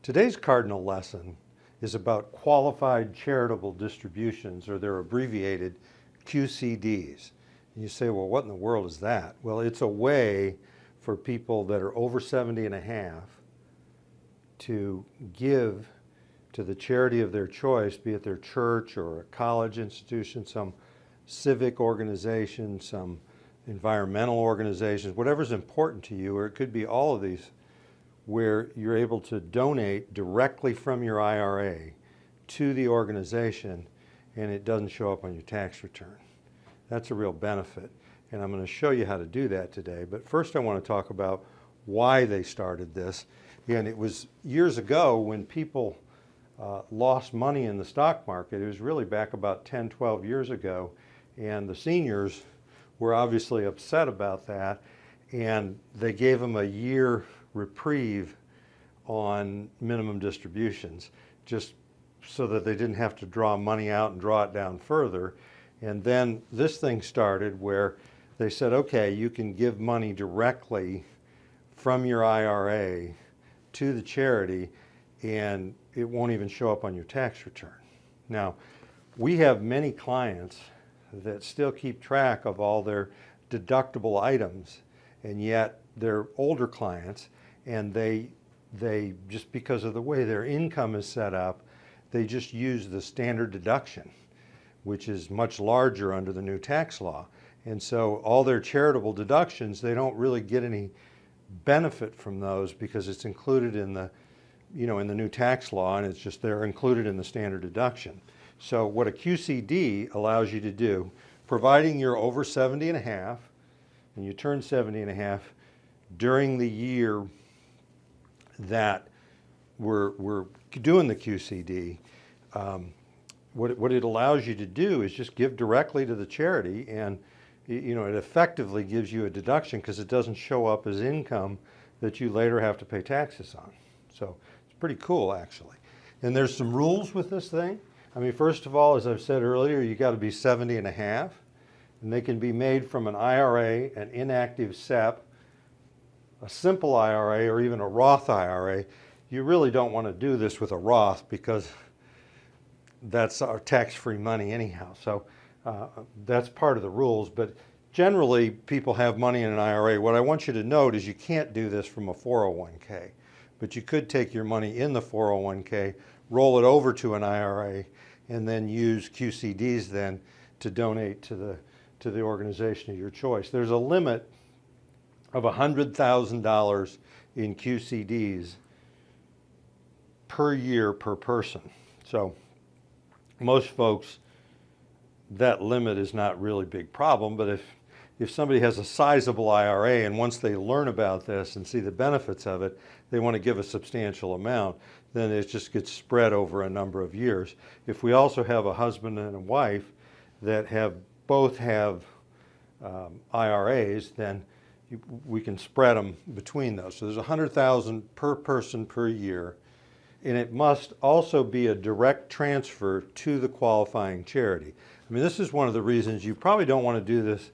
Today's cardinal lesson is about qualified charitable distributions, or they're abbreviated QCDs. And you say, well, what in the world is that? Well, it's a way for people that are over 70 and a half to give to the charity of their choice, be it their church or a college institution, some civic organization, some environmental organizations, whatever's important to you, or it could be all of these, where you're able to donate directly from your IRA to the organization and it doesn't show up on your tax return. That's a real benefit, and I'm going to show you how to do that today. But first I want to talk about why they started this. And it was years ago when people lost money in the stock market. It was really back about 10, 12 years ago, and the seniors were obviously upset about that, and they gave them a year reprieve on minimum distributions, just so that they didn't have to draw money out and draw it down further. And then this thing started where they said, okay, you can give money directly from your IRA to the charity and it won't even show up on your tax return. Now, we have many clients that still keep track of all their deductible items, and yet they're older clients, and they just, because of the way their income is set up, they just use the standard deduction, which is much larger under the new tax law. And so all their charitable deductions, they don't really get any benefit from those because it's included in the, in the new tax law, and it's just they're included in the standard deduction. So what a QCD allows you to do, providing you're over 70 and a half, and you turn 70 and a half during the year that we're doing the QCD, what it allows you to do is just give directly to the charity, and it effectively gives you a deduction because it doesn't show up as income that you later have to pay taxes on. So it's pretty cool, actually. And there's some rules with this thing. I mean, first of all, as I've said earlier, you got to be 70 and a half, and they can be made from an IRA, an inactive SEP, a simple IRA, or even a Roth IRA. You really don't want to do this with a Roth because that's our tax-free money anyhow. So that's part of the rules, but generally people have money in an IRA. What I want you to note is you can't do this from a 401k, but you could take your money in the 401k, roll it over to an IRA, and then use QCDs then to donate to the organization of your choice. There's a limit of $100,000 in QCDs per year per person. So most folks, that limit is not really a big problem, but if somebody has a sizable IRA and once they learn about this and see the benefits of it, they want to give a substantial amount, then it just gets spread over a number of years. If we also have a husband and a wife that both have IRAs, then we can spread them between those. So there's $100,000 per person per year, and it must also be a direct transfer to the qualifying charity. I mean, this is one of the reasons you probably don't want to do this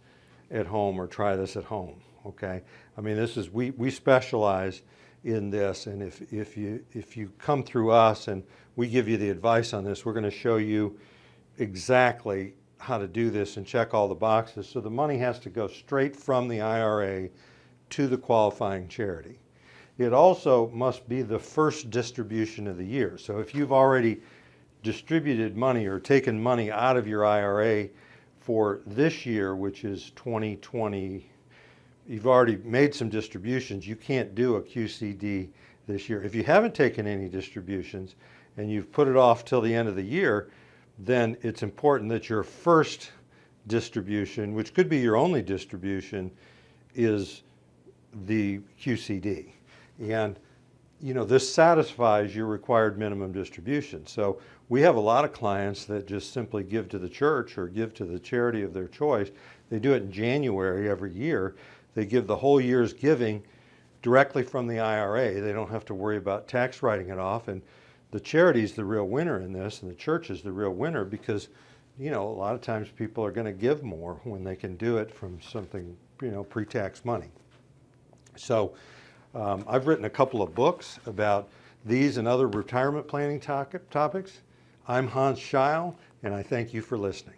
at home or try this at home, okay? I mean, we specialize in this, and if you come through us and we give you the advice on this, we're going to show you exactly how to do this and check all the boxes. So the money has to go straight from the IRA to the qualifying charity. It also must be the first distribution of the year. So if you've already distributed money or taken money out of your IRA for this year, which is 2020, you've already made some distributions, you can't do a QCD this year. If you haven't taken any distributions and you've put it off till the end of the year, then it's important that your first distribution, which could be your only distribution, is the QCD. And this satisfies your required minimum distribution. So we have a lot of clients that just simply give to the church or give to the charity of their choice. They do it in January every year. They give the whole year's giving directly from the IRA. They don't have to worry about tax writing it off. And the charity's the real winner in this, and the church is the real winner because, a lot of times people are going to give more when they can do it from something, pre-tax money. So I've written a couple of books about these and other retirement planning topics. I'm Hans Scheil, and I thank you for listening.